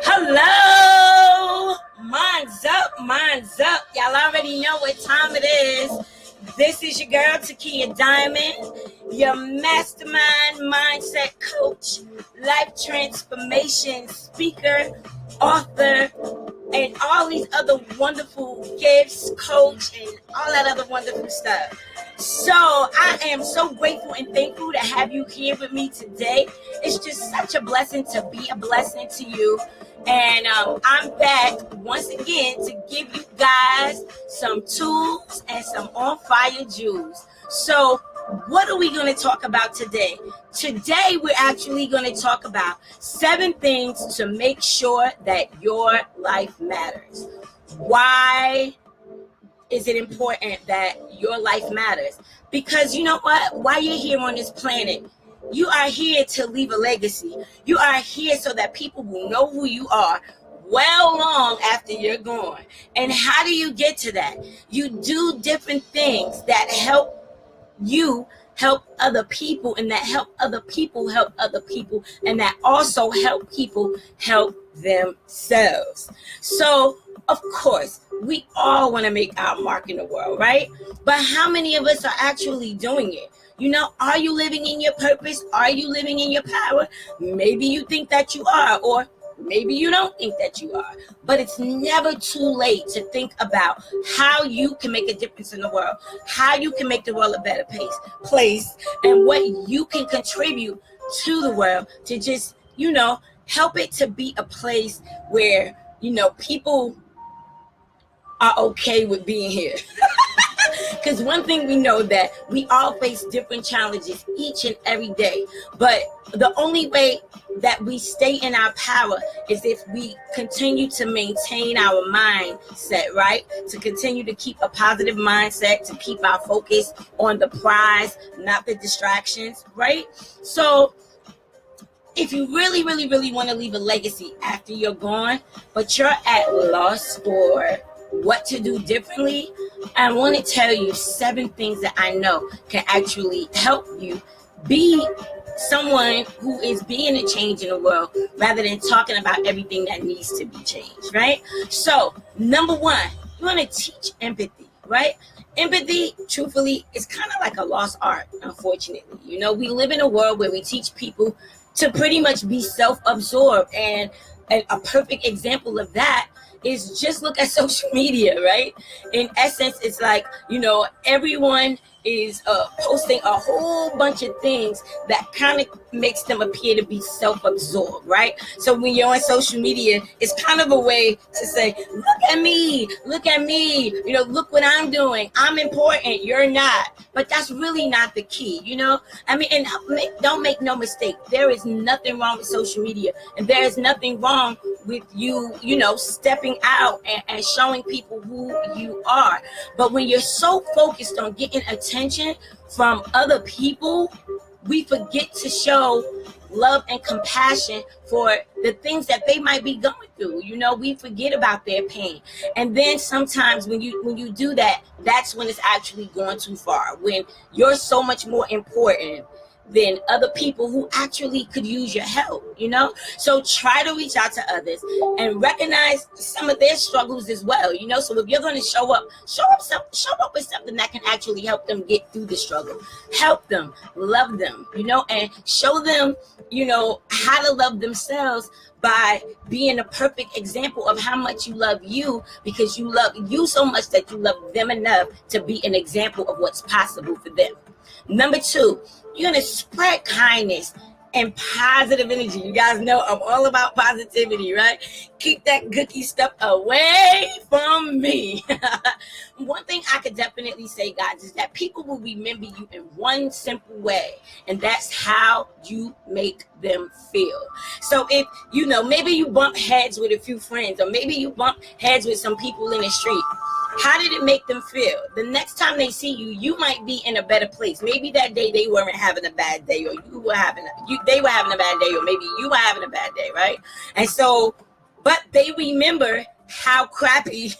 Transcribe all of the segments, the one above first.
Hello, minds up, minds up. Y'all already know what time it is. This is your girl, Takia Diamond, your mastermind mindset coach, life transformation speaker, author, and all these other wonderful gifts, coach, and all that other wonderful stuff. So I am so grateful and thankful to have you here with me today. It's just such a blessing to be a blessing to you. And I'm back once again to give you guys some tools and some on fire jewels. So what are we going to talk about today? Today, we're actually going to talk about 7 things to make sure that your life matters. Why is it important that your life matters? Because you know what? While you're here on this planet, you are here to leave a legacy. You are here so that people will know who you are well long after you're gone. And how do you get to that? You do different things that help you help other people, and that help other people help other people, and that also help people help themselves. So, of course, we all want to make our mark in the world, right? But how many of us are actually doing it? You know, are you living in your purpose? Are you living in your power? Maybe you think that you are, or maybe you don't think that you are. But it's never too late to think about how you can make a difference in the world, how you can make the world a better place, and what you can contribute to the world to just, help it to be a place where, people are okay with being here. Because one thing we know that we all face different challenges each and every day. But the only way that we stay in our power is if we continue to maintain our mindset, right? To continue to keep a positive mindset, to keep our focus on the prize, not the distractions, right? So if you really, really, really want to leave a legacy after you're gone, but you're at loss for what to do differently, I want to tell you 7 things that I know can actually help you be someone who is being a change in the world rather than talking about everything that needs to be changed, right? So, number 1, you want to teach empathy, right? Empathy, truthfully, is kind of like a lost art, unfortunately. We live in a world where we teach people to pretty much be self-absorbed, and a perfect example of that is just look at social media, right? In essence, it's like, everyone is posting a whole bunch of things that kind of makes them appear to be self-absorbed, right? So when you're on social media, it's kind of a way to say, look at me, look what I'm doing. I'm important, you're not. But that's really not the key, and don't make no mistake. There is nothing wrong with social media, and there is nothing wrong with you, stepping out and showing people who you are. But when you're so focused on getting attention from other people, we forget to show love and compassion for the things that they might be going through. We forget about their pain. And then sometimes when you do that, that's when it's actually going too far, when you're so much more important than other people who actually could use your help, So try to reach out to others and recognize some of their struggles as well, So if you're going to show up with something that can actually help them get through the struggle. Help them, love them, and show them, how to love themselves by being a perfect example of how much you love you, because you love you so much that you love them enough to be an example of what's possible for them. Number 2, you're going to spread kindness and positive energy. You guys know I'm all about positivity, right? Keep that cookie stuff away from me. One thing I could definitely say, guys, is that people will remember you in one simple way, and that's how you make them feel. So if, maybe you bump heads with a few friends, or maybe you bump heads with some people in the street. How did it make them feel? The next time they see you, you might be in a better place. Maybe that day they weren't having a bad day, or they were having a bad day, or maybe you were having a bad day, right? And so, but they remember how crappy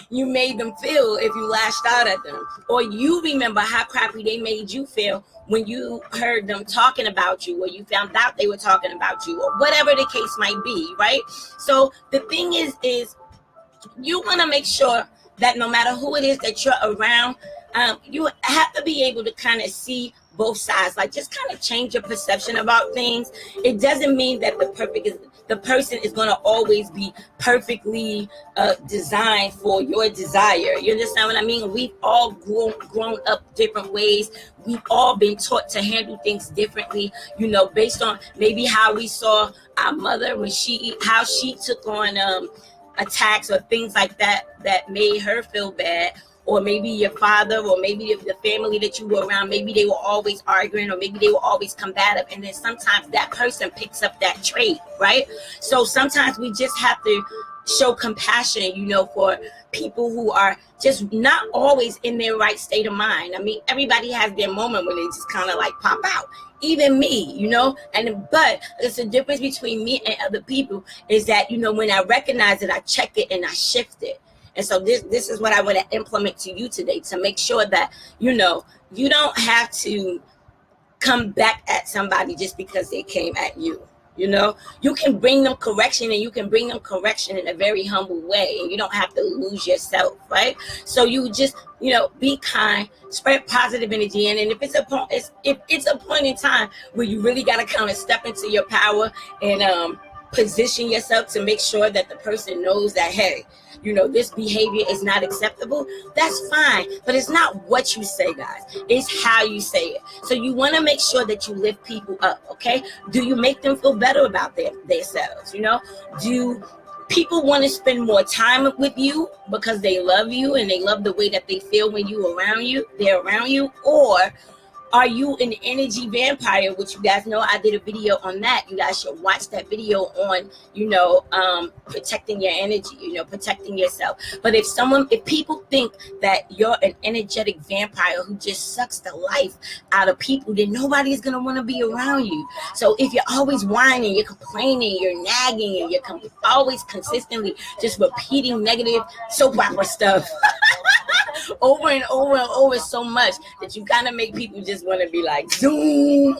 you made them feel if you lashed out at them, or you remember how crappy they made you feel when you heard them talking about you, or you found out they were talking about you, or whatever the case might be, right? So the thing is you want to make sure that no matter who it is that you're around, you have to be able to kind of see both sides, like just kind of change your perception about things. It doesn't mean that the person is going to always be perfectly designed for your desire. You understand what I mean? We've all grown up different ways. We've all been taught to handle things differently, based on maybe how we saw our mother how she took on attacks or things like that made her feel bad, or maybe your father, or maybe the family that you were around, maybe they were always arguing, or maybe they were always combative, and then sometimes that person picks up that trait, right? So sometimes we just have to show compassion, for people who are just not always in their right state of mind. I mean, everybody has their moment when they just kind of like pop out. Even me, but it's the difference between me and other people is that, when I recognize it, I check it and I shift it. And so this is what I want to implement to you today, to make sure that, you don't have to come back at somebody just because they came at you. You can bring them correction, and you can bring them correction in a very humble way, and you don't have to lose yourself, right? So you just, be kind, spread positive energy, and if it's a point in time where you really got to kind of step into your power and position yourself to make sure that the person knows that, hey, this behavior is not acceptable, that's fine. But it's not what you say, guys. It's how you say it. So you want to make sure that you lift people up, okay? Do you make them feel better about themselves? Do people want to spend more time with you because they love you and they love the way that they feel when they're around you? Or are you an energy vampire, which you guys know I did a video on that. You guys should watch that video on, protecting your energy, protecting yourself. But if people think that you're an energetic vampire who just sucks the life out of people, then nobody's going to want to be around you. So if you're always whining, you're complaining, you're nagging, and you're always consistently just repeating negative soap opera stuff over and over and over so much that you kind of make people just want to be like, zoom,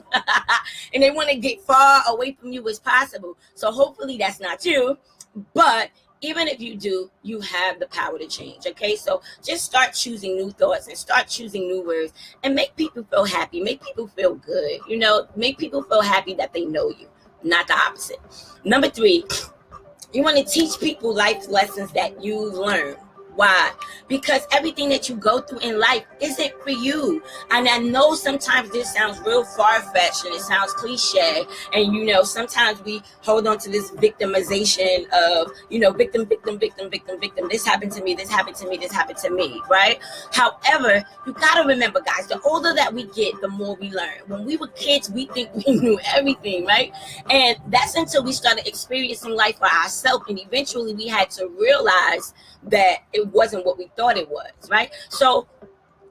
and they want to get far away from you as possible. So hopefully that's not you, but even if you do, you have the power to change, okay? So just start choosing new thoughts and start choosing new words and make people feel happy, make people feel good, make people feel happy that they know you, not the opposite. Number 3, you want to teach people life lessons that you learn. Why? Because everything that you go through in life isn't for you. And I know sometimes this sounds real far-fetched and it sounds cliche. And, sometimes we hold on to this victimization of, victim. This happened to me, this happened to me, this happened to me, right? However, you got to remember, guys, the older that we get, the more we learn. When we were kids, we think we knew everything, right? And that's until we started experiencing life for ourselves. And eventually we had to realize that it wasn't what we thought it was, right? So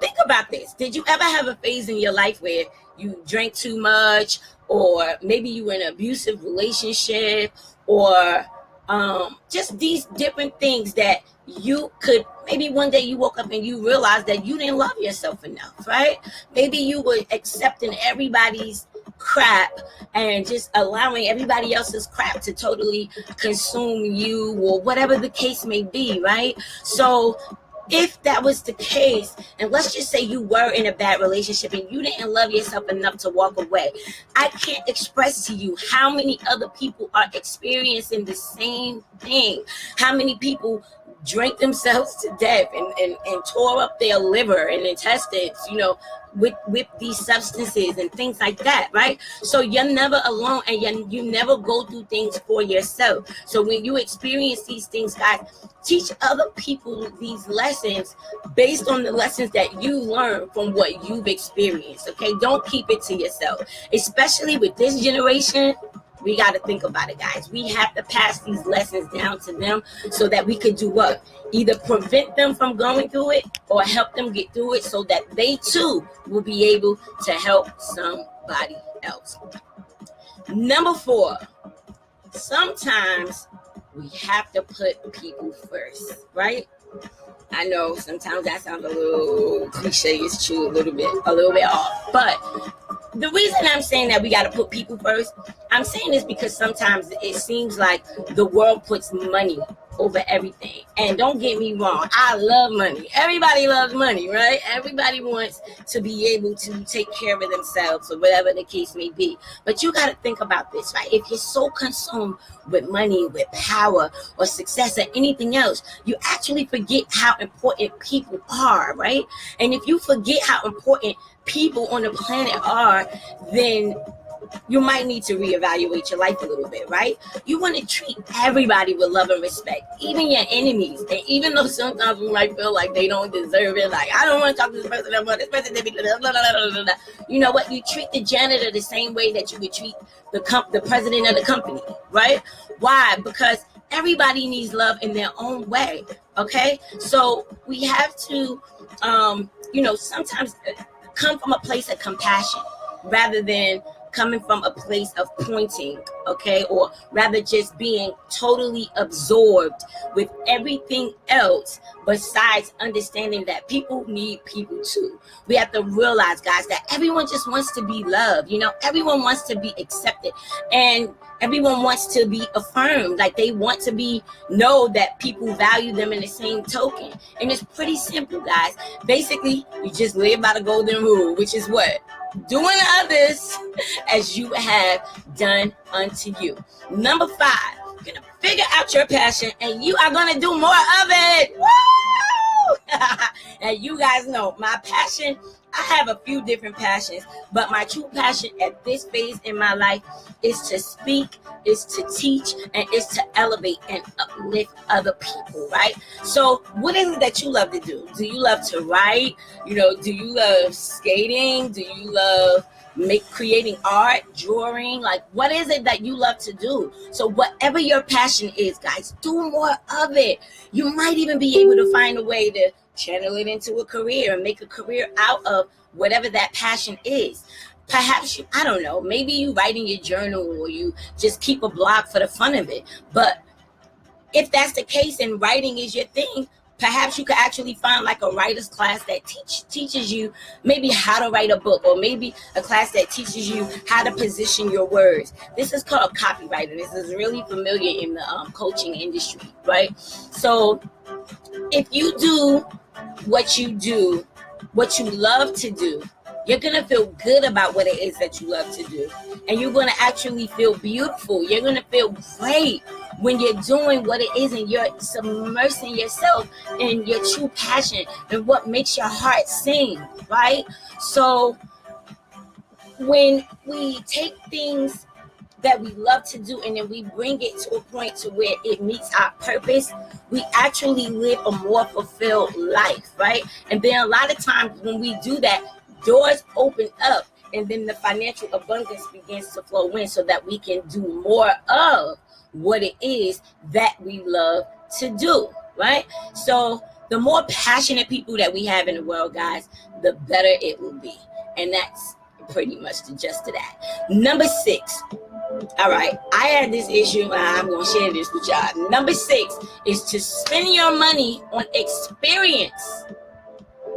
think about this. Did you ever have a phase in your life where you drank too much, or maybe you were in an abusive relationship, or just these different things that you could, maybe one day you woke up and you realized that you didn't love yourself enough, right? Maybe you were accepting everybody's crap and just allowing everybody else's crap to totally consume you, or whatever the case may be, right? So if that was the case, and let's just say you were in a bad relationship and you didn't love yourself enough to walk away, I can't express to you how many other people are experiencing the same thing. How many people drank themselves to death and tore up their liver and intestines, with these substances and things like that, right? So you're never alone, and you never go through things for yourself. So when you experience these things, guys, teach other people these lessons based on the lessons that you learn from what you've experienced, okay? Don't keep it to yourself, especially with this generation. We got to think about it, guys. We have to pass these lessons down to them so that we could do what? Either prevent them from going through it or help them get through it so that they too will be able to help somebody else. Number 4, sometimes we have to put people first, right? I know sometimes that sounds a little cliche. It's true, a little bit off. But the reason I'm saying that we got to put people first, I'm saying this because sometimes it seems like the world puts money over everything. And don't get me wrong, I love money. Everybody loves money, right? Everybody wants to be able to take care of themselves or whatever the case may be. But you got to think about this, right? If you're so consumed with money, with power or success or anything else, you actually forget how important people are, right? And if you forget how important people on the planet are, then you might need to reevaluate your life a little bit, right? You want to treat everybody with love and respect, even your enemies. And even though sometimes we might feel like they don't deserve it, like, I don't want to talk to this person, I want this person to be blah, blah, blah, blah, blah, blah. You know what? You treat the janitor the same way that you would treat the president of the company, right? Why? Because everybody needs love in their own way, okay? So we have to, sometimes come from a place of compassion rather than coming from a place of pointing, okay, or rather just being totally absorbed with everything else besides understanding that people need people too. We have to realize, guys, that everyone just wants to be loved. Everyone wants to be accepted, and everyone wants to be affirmed. Like, they want to know that people value them in the same token. And it's pretty simple, guys. Basically, you just live by the golden rule, which is what? Doing others as you have done unto you. Number 5, you're gonna figure out your passion and you are gonna do more of it. Woo! And you guys know my passion. I have a few different passions, but my true passion at this phase in my life is to speak, is to teach, and is to elevate and uplift other people, right? So what is it that you love to do? Do you love to write? Do you love skating? Do you love creating art, drawing? Like, what is it that you love to do? So whatever your passion is, guys, do more of it. You might even be able to find a way to channel it into a career and make a career out of whatever that passion is. Perhaps I don't know, maybe you write in your journal or you just keep a blog for the fun of it. But if that's the case and writing is your thing, perhaps you could actually find like a writer's class that teaches you maybe how to write a book, or maybe a class that teaches you how to position your words. This is called copywriting. This is really familiar in the coaching industry, right? So if you do what you love to do, you're going to feel good about what it is that you love to do. And you're going to actually feel beautiful. You're going to feel great when you're doing what it is and you're submersing yourself in your true passion and what makes your heart sing, right? So when we take things that we love to do and then we bring it to a point to where it meets our purpose, we actually live a more fulfilled life, right? And then a lot of times when we do that, doors open up and then the financial abundance begins to flow in so that we can do more of what it is that we love to do, right? So the more passionate people that we have in the world, guys, the better it will be. And that's pretty much the gist of that. Number 6. All right, I had this issue and I'm going to share this with y'all. Number 6 is to spend your money on experience.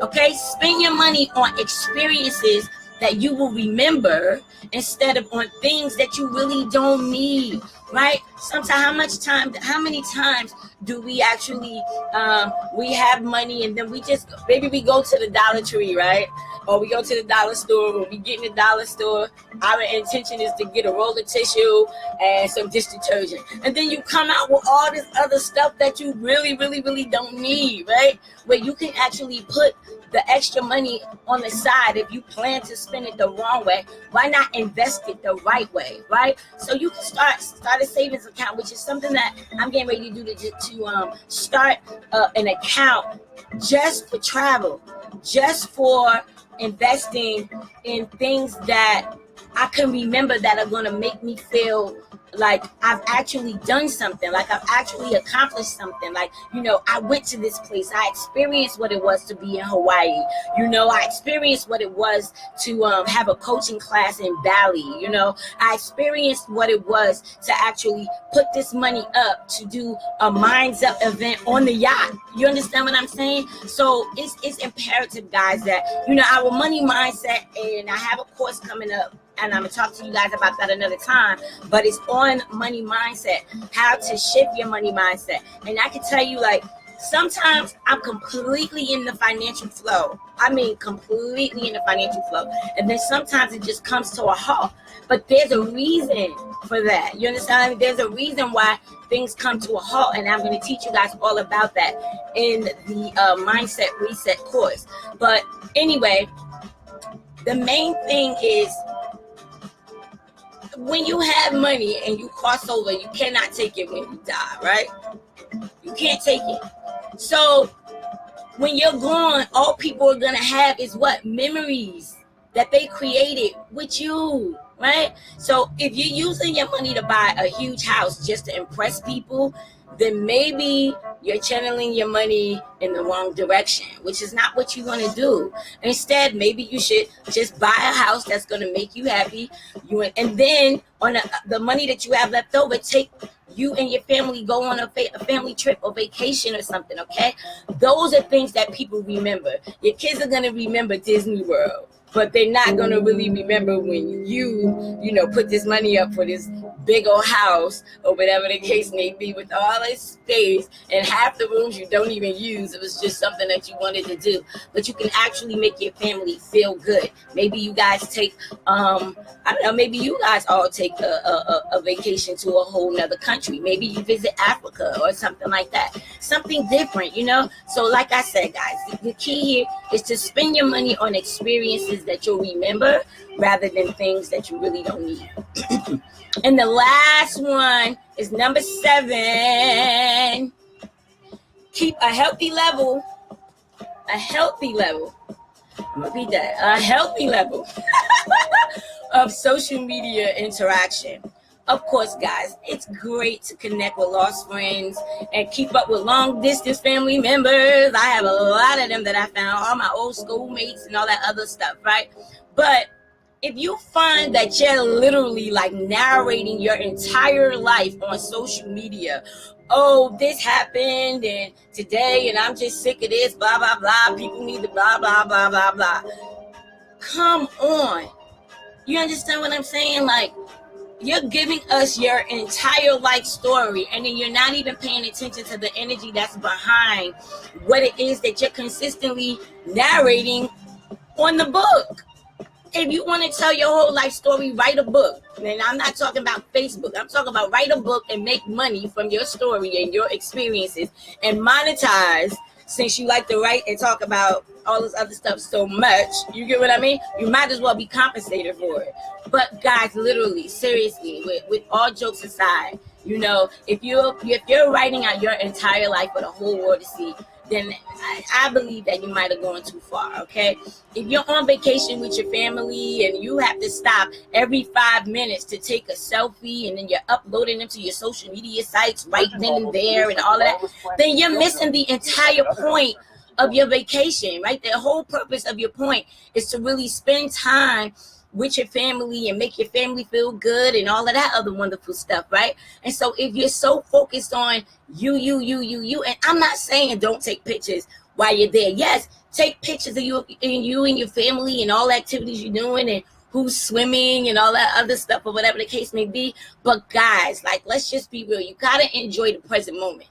Okay, spend your money on experiences that you will remember instead of on things that you really don't need, right? Sometimes, how many times do we actually, we have money and then we go to the Dollar Tree, right? Or we go to the dollar store. When we get in the dollar store, our intention is to get a roll of tissue and some dish detergent. And then you come out with all this other stuff that you really, really, really don't need, right? Where you can actually put the extra money on the side. If you plan to spend it the wrong way, why not invest it the right way, right? So you can start a savings account, which is something that I'm getting ready to do to start an account just for travel, just for investing in things that I can remember that are going to make me feel like I've actually done something, like I've actually accomplished something. Like, I went to this place. I experienced what it was to be in Hawaii. I experienced what it was to have a coaching class in Bali. I experienced what it was to actually put this money up to do a Minds Up event on the yacht. You understand what I'm saying? So it's imperative, guys, that, our money mindset, and I have a course coming up, and I'm going to talk to you guys about that another time, but it's on money mindset, how to shift your money mindset. And I can tell you, like, sometimes I'm completely in the financial flow. I mean, completely in the financial flow. And then sometimes it just comes to a halt. But there's a reason for that. You understand? I mean, there's a reason why things come to a halt. And I'm going to teach you guys all about that in the Mindset Reset course. But anyway, the main thing is, when you have money and you cross over, you cannot take it when you die, right? You can't take it. So when you're gone, all people are going to have is what? Memories that they created with you, right? So if you're using your money to buy a huge house just to impress people, then maybe you're channeling your money in the wrong direction, which is not what you want to do. Instead, maybe you should just buy a house that's going to make you happy. And then on the money that you have left over, take you and your family, go on a family trip or vacation or something, okay? Those are things that people remember. Your kids are going to remember Disney World, but they're not going to really remember when you put this money up for this big old house or whatever the case may be, with all this space and half the rooms you don't even use. It was just something that you wanted to do. But you can actually make your family feel good. Maybe you guys take, I don't know, maybe you guys all take a vacation to a whole nother country. Maybe you visit Africa or something like that. Something different, So like I said, guys, the key here is to spend your money on experiences that you'll remember rather than things that you really don't need. And the last one is number 7. Keep a healthy level. I'm gonna repeat that. A healthy level of social media interaction. Of course, guys, it's great to connect with lost friends and keep up with long distance family members. I have a lot of them that I found, all my old schoolmates and all that other stuff, right? But if you find that you're literally like narrating your entire life on social media, oh, this happened and today, and I'm just sick of this, blah, blah, blah, people need to blah, blah, blah, blah, blah. Come on. You understand what I'm saying? Like, you're giving us your entire life story, and then you're not even paying attention to the energy that's behind what it is that you're consistently narrating on the book. If you want to tell your whole life story, write a book. And I'm not talking about Facebook. I'm talking about write a book and make money from your story and your experiences and monetize, since you like to write and talk about all this other stuff so much. You get what I mean? You might as well be compensated for it. But guys, literally, seriously, with all jokes aside, if you're writing out your entire life for the whole world to see, then I believe that you might have gone too far, okay? If you're on vacation with your family and you have to stop every 5 minutes to take a selfie, and then you're uploading them to your social media sites right then and there and all of that, then you're missing the entire point of your vacation, right? The whole purpose of your point is to really spend time with your family and make your family feel good and all of that other wonderful stuff, right? And so if you're so focused on you, and I'm not saying don't take pictures while you're there. Yes, take pictures of you and your family and all the activities you're doing and who's swimming and all that other stuff or whatever the case may be. But guys, like, let's just be real. You gotta enjoy the present moment.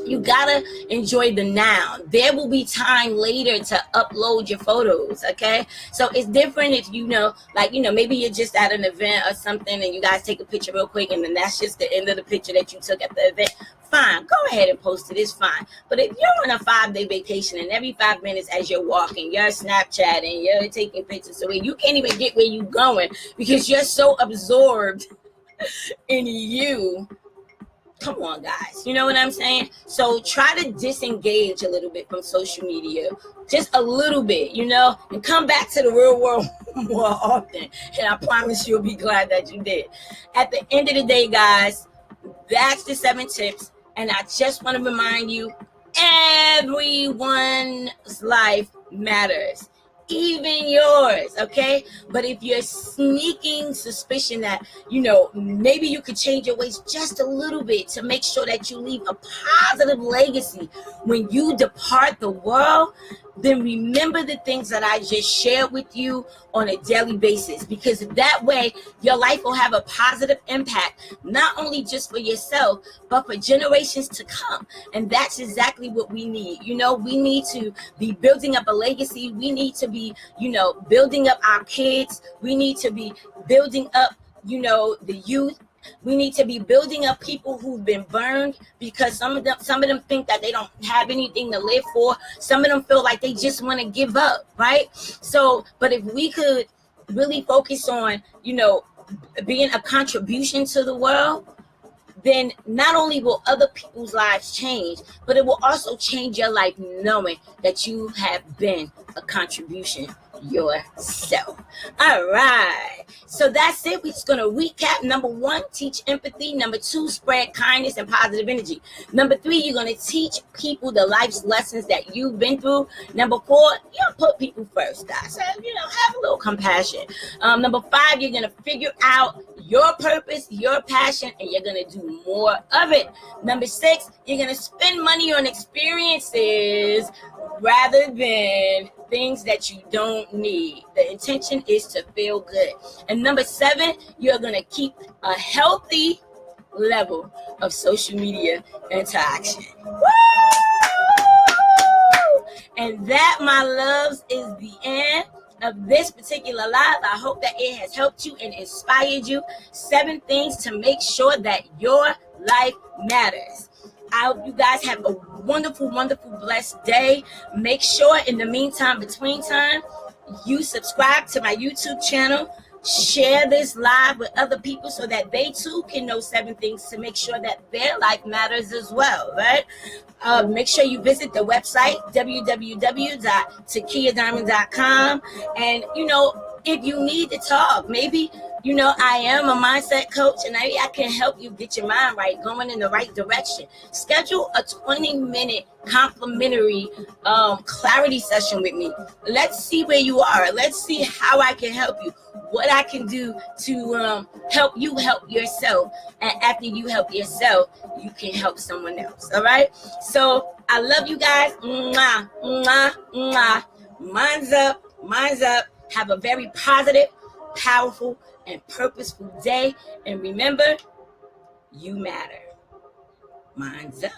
You gotta enjoy the now. There will be time later to upload your photos, okay? So it's different if maybe you're just at an event or something and you guys take a picture real quick and then that's just the end of the picture that you took at the event. Fine, go ahead and post it, it's fine. But if you're on a 5-day vacation and every 5 minutes as you're walking, you're Snapchatting, you're taking pictures, so you can't even get where you're going because you're so absorbed in you, Come on, guys. You know what I'm saying? So try to disengage a little bit from social media. Just a little bit, and come back to the real world more often. And I promise you'll be glad that you did. At the end of the day, guys, that's the 7 tips. And I just want to remind you, everyone's life matters. Even yours, okay? But if you're sneaking suspicion that, maybe you could change your ways just a little bit to make sure that you leave a positive legacy when you depart the world, then remember the things that I just shared with you on a daily basis, because that way your life will have a positive impact, not only just for yourself, but for generations to come. And that's exactly what we need. We need to be building up a legacy. We need to be, building up our kids. We need to be building up, the youth. We need to be building up people who've been burned, because some of them think that they don't have anything to live for. Some of them feel like they just want to give up, right? So, but if we could really focus on, being a contribution to the world, then not only will other people's lives change, but it will also change your life knowing that you have been a contribution yourself. All right. So that's it. We're just going to recap. Number 1, teach empathy. Number 2, spread kindness and positive energy. Number 3, you're going to teach people the life's lessons that you've been through. Number 4, put people first, guys. So, have a little compassion. Number 5, you're going to figure out your purpose, your passion, and you're going to do more of it. Number 6, you're going to spend money on experiences rather than things that you don't need. The intention is to feel good. And number 7, you're going to keep a healthy level of social media interaction. Woo! And that, my loves, is the end of this particular live. I hope that it has helped you and inspired you. 7 things to make sure that your life matters. I hope you guys have a wonderful, wonderful, blessed day. Make sure in the meantime, between time, you subscribe to my YouTube channel. Share this live with other people so that they too can know 7 things to make sure that their life matters as well, right? Make sure you visit the website, www.takiyadiamond.com. And, if you need to talk, maybe, I am a mindset coach, and I can help you get your mind right, going in the right direction. Schedule a 20-minute complimentary clarity session with me. Let's see where you are. Let's see how I can help you, what I can do to help you help yourself. And after you help yourself, you can help someone else. All right? So I love you guys. Mwah, mwah, mwah. Minds up. Minds up. Have a very positive, powerful, and purposeful day. And remember, you matter. Minds up.